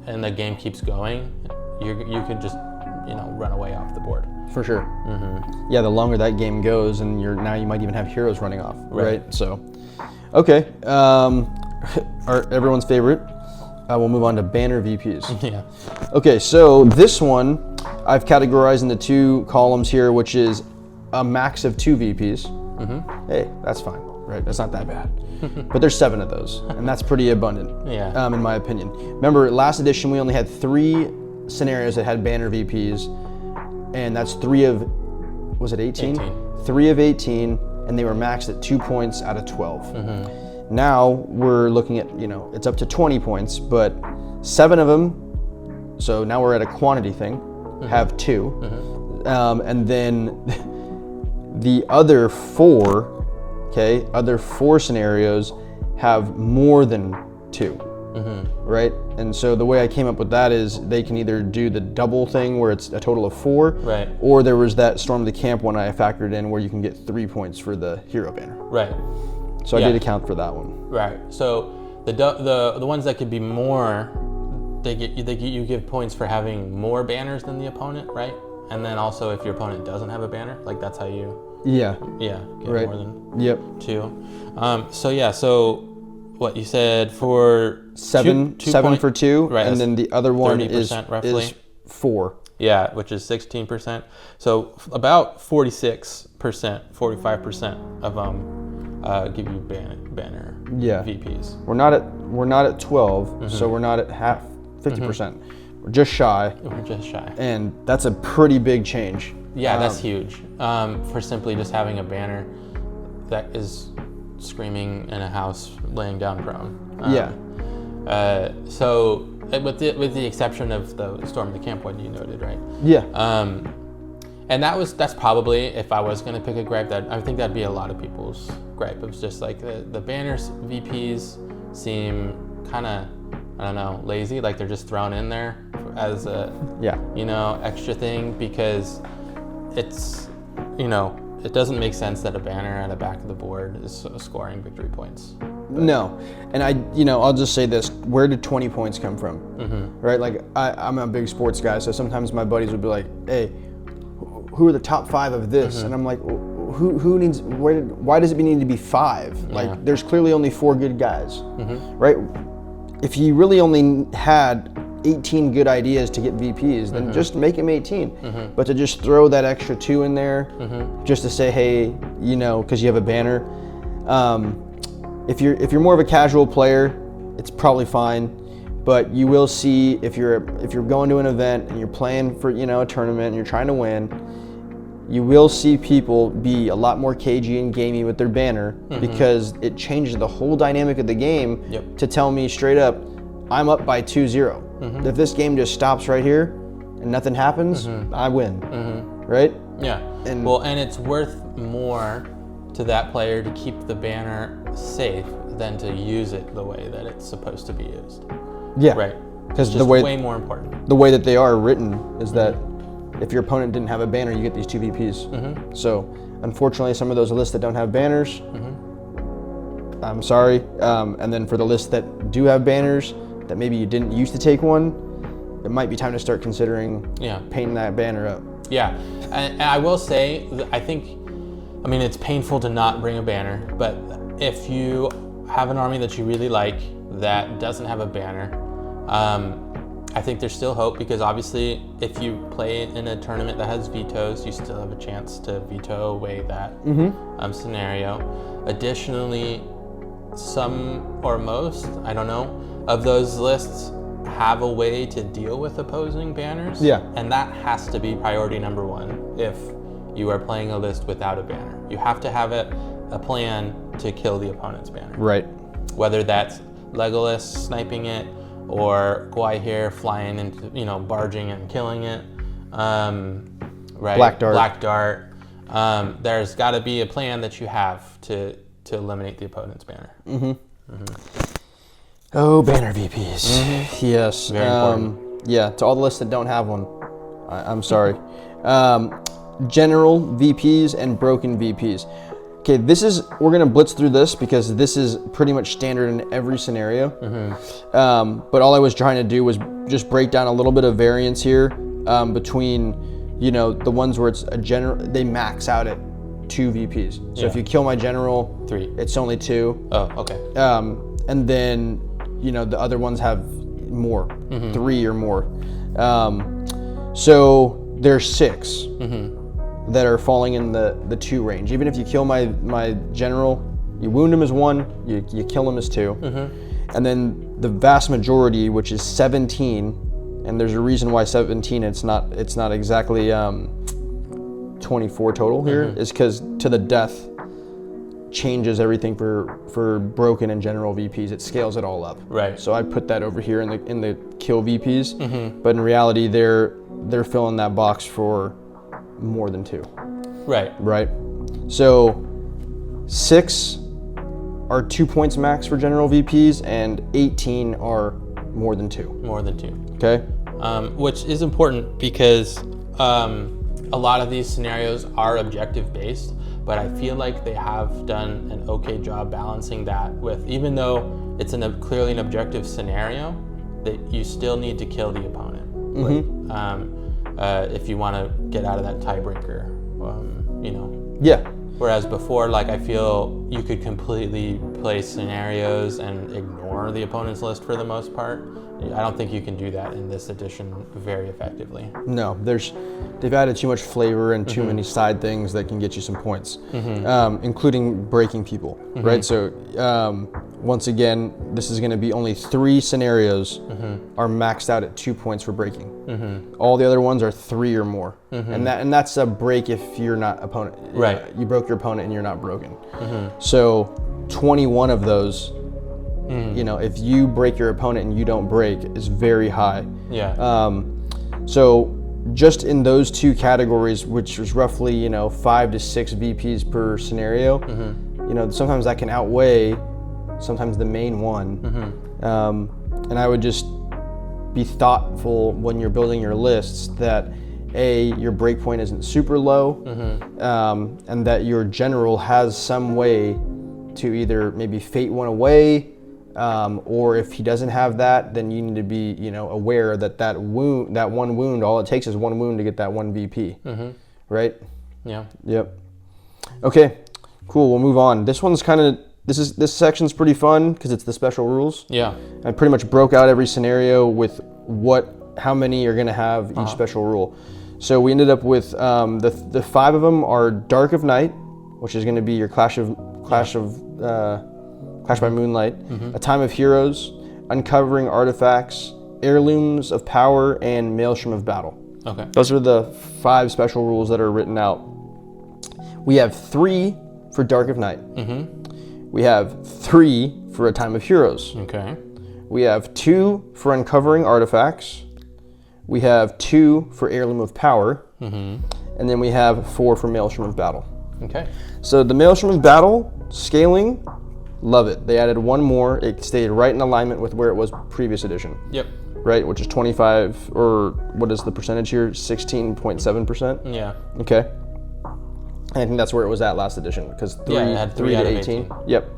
and the game keeps going, you could just run away off the board. For sure. Yeah, the longer that game goes, and you might even have heroes running off, right? So, okay, everyone's favorite. We'll move on to banner VPs. Yeah. Okay, so this one, I've categorized into 2 columns here, which is a max of 2 VPs. Hey, that's fine, right? That's not that bad. But there's 7 of those, and that's pretty abundant, in my opinion. Remember, last edition we only had 3 scenarios that had banner VPs, and that's 3 of, was it 18? 3 of 18, and they were maxed at 2 points out of 12. Now we're looking at, it's up to 20 points, but 7 of them, so now we're at a quantity thing, have 2. And then the other 4, other 4 scenarios have more than 2, right? And so the way I came up with that is they can either do the double thing where it's a total of 4, right? Or there was that Storm the Camp one I factored in where you can get 3 points for the hero banner. Right. So I did account for that one. Right. So the ones that could be more, you give points for having more banners than the opponent, right? And then also if your opponent doesn't have a banner, like that's how you get right. more than 2. So what you said for 7 for 2, right? And then the other one is 4. Yeah, which is 16%. So about 46%, 45% of them give you banner VPs. We're not at 12, so we're not at half 50%. We're just shy. And that's a pretty big change. Yeah, that's huge. For simply just having a banner that is screaming in a house, laying down prone. So with the exception of the Storm the Camp one you noted, right? Yeah. And that's probably, if I was going to pick a gripe, that I think that'd be a lot of people's gripe. It was just like the banners VPs seem kind of, I don't know, lazy, like they're just thrown in there as a extra thing, because it's, it doesn't make sense that a banner at the back of the board is scoring victory points. No, and I'll just say this: where did 20 points come from? Right, like I'm a big sports guy, so sometimes my buddies would be like, "Hey, who are the top 5 of this?" And I'm like, "Who needs? Why does it need to be 5? Like, there's clearly only 4 good guys, right? If you really only had 18 good ideas to get VPs, then just make them 18. But to just throw that extra 2 in there, just to say, hey, because you have a banner. If you're more of a casual player, it's probably fine. But you will see if you're going to an event and you're playing for a tournament and you're trying to win, you will see people be a lot more cagey and gamey with their banner, because it changes the whole dynamic of the game to tell me straight up, I'm up by 2-0. If this game just stops right here and nothing happens, I win, right? Yeah. And it's worth more to that player to keep the banner safe than to use it the way that it's supposed to be used. Yeah. Right. Because the way way more important. The way that they are written is that if your opponent didn't have a banner, you get these 2 VPs. So unfortunately, some of those lists that don't have banners, I'm sorry. And then for the lists that do have banners, that maybe you didn't used to take one, it might be time to start considering painting that banner up. Yeah, and I will say, it's painful to not bring a banner, but if you have an army that you really like that doesn't have a banner, I think there's still hope, because obviously if you play in a tournament that has vetoes, you still have a chance to veto away that scenario. Additionally, some or most, I don't know, of those lists have a way to deal with opposing banners. Yeah. And that has to be priority number 1 if you are playing a list without a banner. You have to have a plan to kill the opponent's banner. Right. Whether that's Legolas sniping it, or Gwaihir flying into, barging and killing it. Right. Black Dart. There's got to be a plan that you have to eliminate the opponent's banner. Oh, banner VPs. Yes. Very important. Yeah, to all the lists that don't have one, I'm sorry. General VPs and broken VPs. Okay, we're gonna blitz through this because this is pretty much standard in every scenario. But all I was trying to do was just break down a little bit of variance here between, the ones where it's a general, they max out at 2 VPs. So if you kill my general, 3. It's only 2. Oh, okay. And then, the other ones have more, 3 or more. So there's 6 that are falling in the 2 range. Even if you kill my general, you wound him as 1, you kill him as 2. And then the vast majority, which is 17, and there's a reason why 17, it's not exactly 24 total here, is because to the death changes everything for broken and general VPs. It scales it all up. Right. So I put that over here in the kill VPs, but in reality they're filling that box for more than 2. Right. So 6 are 2 points max for general VPs, and 18 are more than 2. More than 2. Okay. Which is important because a lot of these scenarios are objective based, but I feel like they have done an okay job balancing that with, even though it's clearly an objective scenario, that you still need to kill the opponent. If you want to get out of that tiebreaker, Yeah. Whereas before, like, I feel you could completely play scenarios and ignore the opponent's list for the most part. I don't think you can do that in this edition very effectively. No, they've added too much flavor and too many side things that can get you some points, including breaking people, right? So once again, this is going to be only 3 scenarios are maxed out at 2 points for breaking. All the other ones are 3 or more, and that's a break if you're not opponent. Right. You broke your opponent and you're not broken. So 21 of those. If you break your opponent and you don't break, is very high. Yeah. So just in those 2 categories, which is roughly 5 to 6 VPs per scenario, sometimes that can outweigh sometimes the main one. And I would just be thoughtful when you're building your lists that your breakpoint isn't super low, and that your general has some way to either maybe fate one away. Or if he doesn't have that, then you need to be, aware that one wound, all it takes is 1 wound to get that 1 VP, right? Yeah. Yep. Okay, cool. We'll move on. This one's this section's pretty fun because it's the special rules. Yeah. I pretty much broke out every scenario with how many you're gonna have each special rule. So we ended up with the 5 of them are Dark of Night, which is gonna be your Clash by Moonlight, A Time of Heroes, Uncovering Artifacts, Heirlooms of Power, and Maelstrom of Battle. Okay. Those are the 5 special rules that are written out. We have 3 for Dark of Night. We have 3 for A Time of Heroes. Okay. We have 2 for Uncovering Artifacts. We have 2 for Heirloom of Power. And then we have 4 for Maelstrom of Battle. Okay. So the Maelstrom of Battle scaling, love it. They added 1 more. It stayed right in alignment with where it was previous edition. Yep. Right, which is 25, or what is the percentage here? 16.7%? Yeah. Okay. And I think that's where it was at last edition, because it had 3 out of 18. Yep.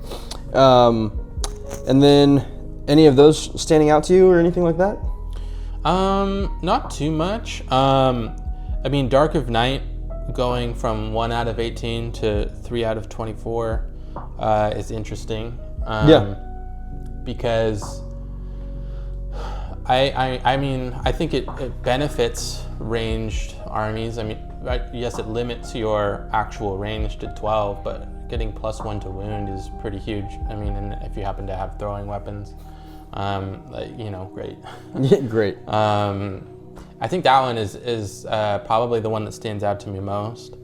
And then, any of those standing out to you or anything like that? Not too much. I mean, Dark of Night going from 1 out of 18 to 3 out of 24 is interesting. Because I think it benefits ranged armies. I mean, yes, it limits your actual range to 12, but getting +1 to wound is pretty huge. I mean, and if you happen to have throwing weapons, great. Yeah, great. I think that one is probably the one that stands out to me most.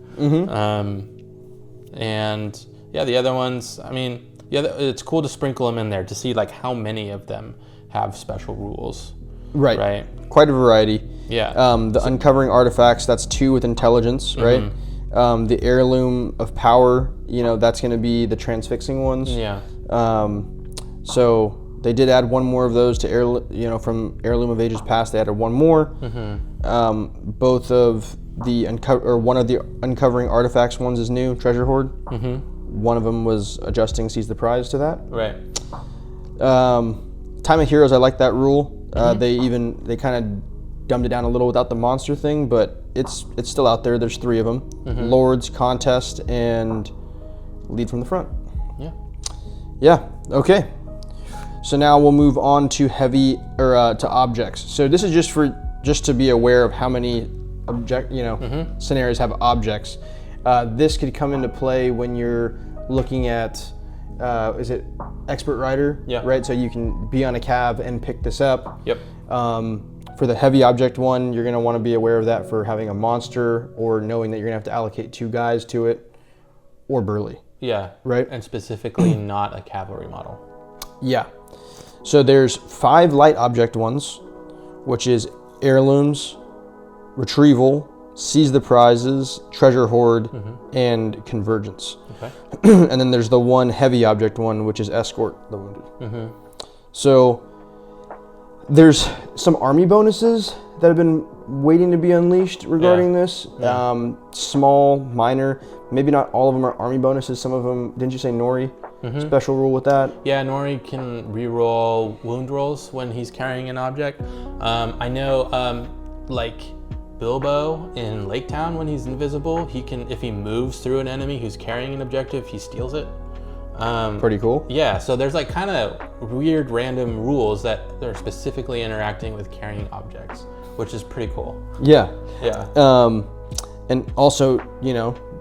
And yeah, the other ones, I mean, it's cool to sprinkle them in there to see like how many of them have special rules. Right. Quite a variety. Yeah. Uncovering Artifacts, that's 2 with intelligence, right? The Heirloom of Power, that's going to be the transfixing ones. Yeah. So they did add 1 more of those to from Heirloom of Ages Past. They added 1 more. Both of one of the Uncovering Artifacts ones is new, Treasure Hoard. One of them was adjusting Seize the Prize to that. Right. Time of Heroes, I like that rule. They kind of dumbed it down a little without the monster thing, but it's still out there. There's 3 of them: Lords, Contest, and Lead from the Front. Yeah. Okay. So now we'll move on to to objects. So this is just for just to be aware of how many scenarios have objects. This could come into play when you're looking at, is it Expert Rider? Yeah. Right, so you can be on a cav and pick this up. Yep. For the heavy object one, you're gonna wanna be aware of that for having a monster or knowing that you're gonna have to allocate 2 guys to it, or burly. Yeah. Right. And specifically not a cavalry model. Yeah. So there's 5 light object ones, which is heirlooms, retrieval, seize the prizes, treasure hoard, and convergence. Okay. And then there's the 1 heavy object one, which is escort the wounded. So there's some army bonuses that have been waiting to be unleashed regarding this. Small, minor, maybe not all of them are army bonuses. Some of them, didn't you say Nori? Special rule with that? Yeah, Nori can reroll wound rolls when he's carrying an object. I know, like Bilbo in Lake Town, when he's invisible, he can, if he moves through an enemy who's carrying an objective, he steals it. Pretty cool. Yeah, so there's like kind of weird random rules that are specifically interacting with carrying objects, which is pretty cool. Yeah. Yeah. And also,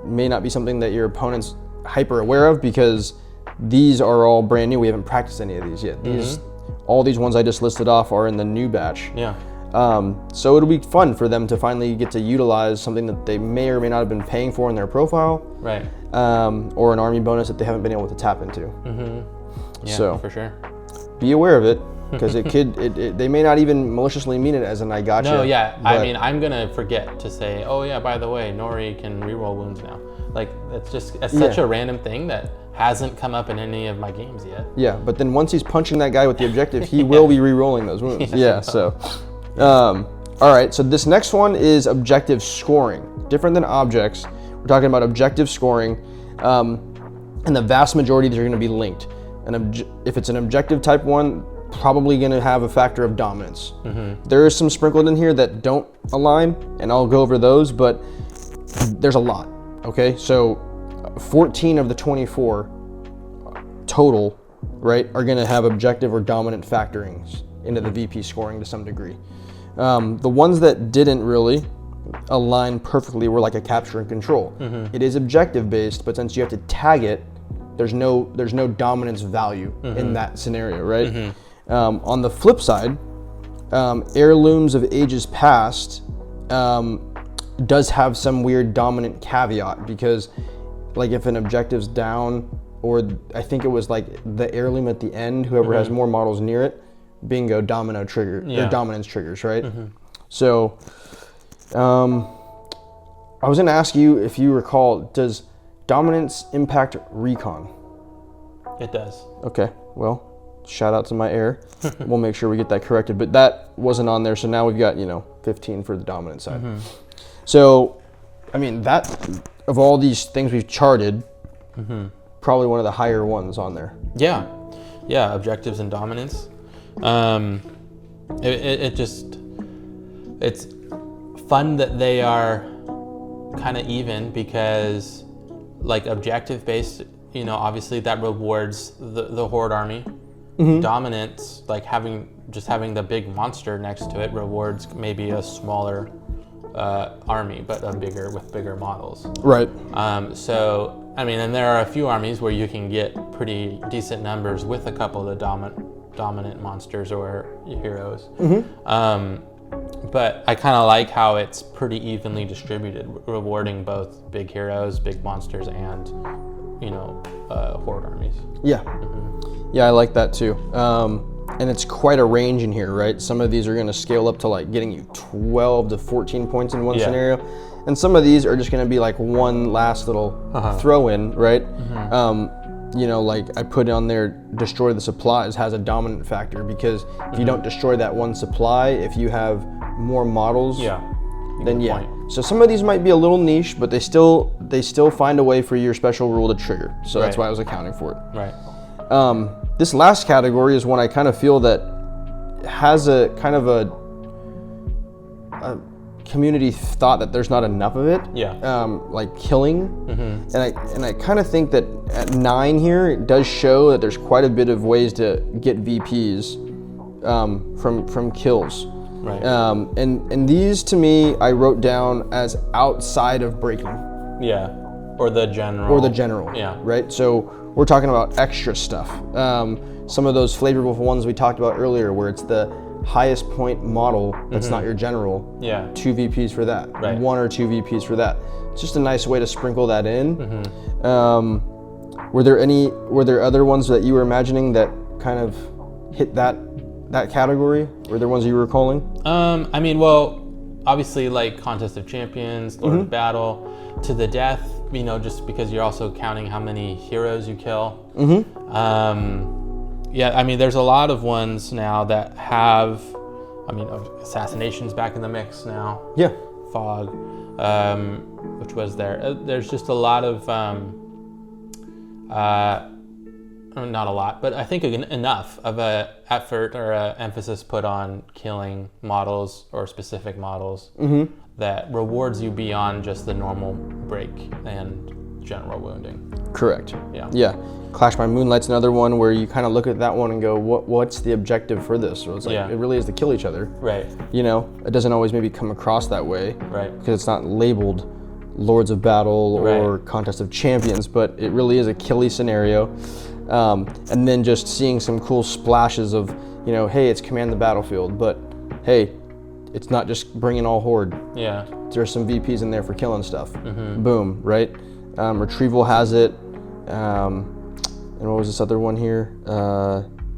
may not be something that your opponent's hyper aware of, because these are all brand new. We haven't practiced any of these yet. All these ones I just listed off are in the new batch. Yeah. So it'll be fun for them to finally get to utilize something that they may or may not have been paying for in their profile. Right. Or an army bonus that they haven't been able to tap into. Yeah, so for sure. Be aware of it, because it could. They may not even maliciously mean it as an I gotcha. No, yeah. I mean, I'm gonna forget to say, oh yeah, by the way, Nori can reroll wounds now. Like, it's such a random thing that hasn't come up in any of my games yet. Yeah, but then once he's punching that guy with the objective, he will be re-rolling those wounds. So, all right, so this next one is objective scoring. Different than objects. We're talking about objective scoring, and the vast majority of these are gonna be linked. And if it's an objective type one, probably gonna have a factor of dominance. There is some sprinkled in here that don't align, and I'll go over those, but there's a lot, okay? So 14 of the 24 total, right, are gonna have objective or dominant factorings into the VP scoring to some degree. The ones that didn't really align perfectly were like a capture and control. It is objective based, but since you have to tag it, there's no dominance value in that scenario, right? On the flip side, heirlooms of ages past does have some weird dominant caveat, because like if an objective's down, or I think it was like the heirloom at the end, whoever has more models near it, bingo, domino trigger, or dominance triggers, right? So I was gonna ask you, if you recall, does dominance impact recon? It does. Okay, well, shout out to my error. We'll make sure we get that corrected, but that wasn't on there, so now we've got 15 for the dominant side. So I mean, that, of all these things we've charted, probably one of the higher ones on there. Yeah, objectives and dominance. It's fun that they are kind of even, because like objective based, obviously that rewards the Hoard army. Dominance, like having the big monster next to it, rewards maybe a smaller army, but with bigger models. Right. So I mean, and there are a few armies where you can get pretty decent numbers with a couple of the dominant monsters or heroes. But I kind of like how it's pretty evenly distributed, rewarding both big heroes, big monsters, and Hoard armies. Yeah. Yeah, I like that too. And it's quite a range in here, right? Some of these are going to scale up to like getting you 12 to 14 points in one scenario. And some of these are just going to be like one last little throw in, right? Like I put on there, destroy the supplies has a dominant factor, because if you don't destroy that one supply, if you have more models, then So some of these might be a little niche, but they still find a way for your special rule to trigger. So that's why I was accounting for it. Right. This last category is one I kind of feel that has a kind of a community thought that there's not enough of it. Like killing. And I kind of think that at 9 here, it does show that there's quite a bit of ways to get VPs from kills. Right. And these to me, I wrote down as outside of breaking. Yeah. Or the general. Or the general. Yeah. Right? So we're talking about extra stuff. Some of those flavorful ones we talked about earlier where it's the highest point model that's not your general. Yeah. 2 VPs for that. Right. 1 or 2 VPs for that. It's just a nice way to sprinkle that in. Were there other ones that you were imagining that kind of hit that category? Were there ones you were recalling? I mean, well, obviously like Contest of Champions, Lord of Battle, To the Death, you know, just because you're also counting how many heroes you kill. Yeah, I mean, there's a lot of ones now that have, I mean, Assassination's back in the mix now. Yeah. Fog, which was there. There's just a lot of, not a lot, but I think enough of a effort or a emphasis put on killing models or specific models that rewards you beyond just the normal break and general wounding. Correct. Yeah. Yeah. Clash by Moonlight's another one where you kind of look at that one and go, what's the objective for this? So it's like, it really is to kill each other. Right. You know, it doesn't always maybe come across that way. Right. Because it's not labeled Lords of Battle or Contest of Champions, but it really is a killy scenario. And then just seeing some cool splashes of, you know, hey, it's command the battlefield, but hey, it's not just bringing all Hoard. Yeah. There's some VPs in there for killing stuff. Boom, right? Retrieval has it. And what was this other one here?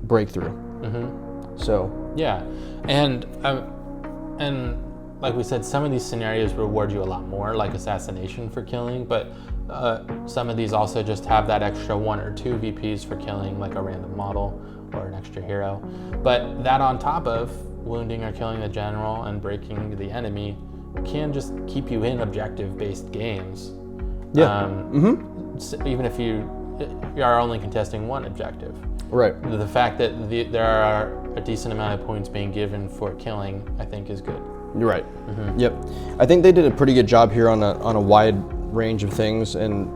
Breakthrough. So. Yeah, and like we said, some of these scenarios reward you a lot more, like Assassination for killing, but some of these also just have that extra 1 or 2 VPs for killing, like a random model or an extra hero. But that on top of wounding or killing the general and breaking the enemy can just keep you in objective-based games. Yeah. Even if you are only contesting one objective. Right. The fact that there are a decent amount of points being given for killing, I think, is good. You're right. Yep. I think they did a pretty good job here on a wide range of things. And,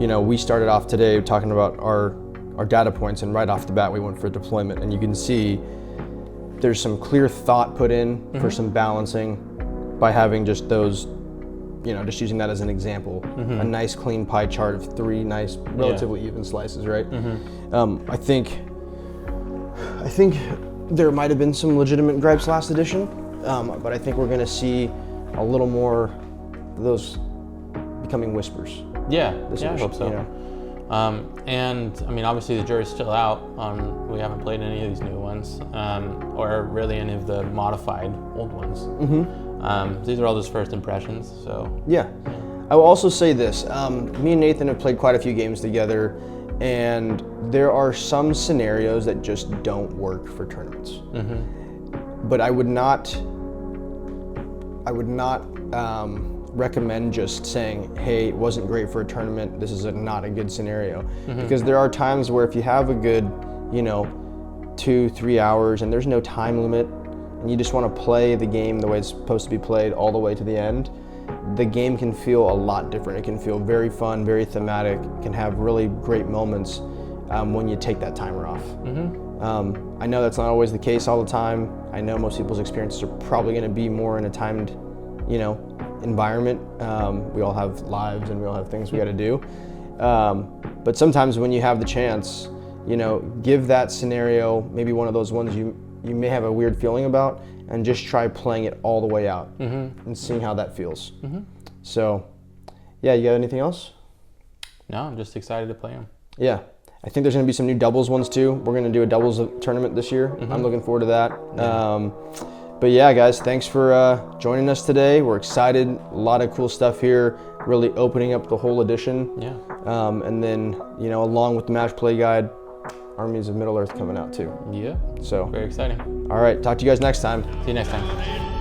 you know, we started off today talking about our data points, and right off the bat we went for deployment. And you can see there's some clear thought put in for some balancing by having just those, you know, just using that as an example, a nice clean pie chart of 3 nice, relatively even slices, right? I think there might have been some legitimate gripes last edition, but I think we're going to see a little more of those becoming whispers. Yeah, this I edition, hope so. You know? And I mean, obviously the jury's still out on, we haven't played any of these new ones, or really any of the modified old ones. These are all just first impressions, so. Yeah. I will also say this, me and Nathan have played quite a few games together, and there are some scenarios that just don't work for tournaments. But I would not recommend just saying, hey, it wasn't great for a tournament, this is not a good scenario. Because there are times where if you have a good, you know, 2-3 hours and there's no time limit, and you just want to play the game the way it's supposed to be played all the way to the end, the game can feel a lot different. It can feel very fun, very thematic, can have really great moments when you take that timer off. I know that's not always the case all the time. I know most people's experiences are probably going to be more in a timed, you know, environment. We all have lives and we all have things we got to do. But sometimes when you have the chance, you know, give that scenario, maybe one of those ones you may have a weird feeling about, and just try playing it all the way out and seeing how that feels. So, yeah, you got anything else? No, I'm just excited to play them. Yeah, I think there's going to be some new doubles ones too. We're going to do a doubles tournament this year. I'm looking forward to that. But yeah, guys, thanks for joining us today. We're excited. A lot of cool stuff here, really opening up the whole edition. Yeah. And then, you know, along with the match play guide, Armies of Middle-earth coming out too. Yeah. So very exciting. All right, talk to you guys next time. See you next time.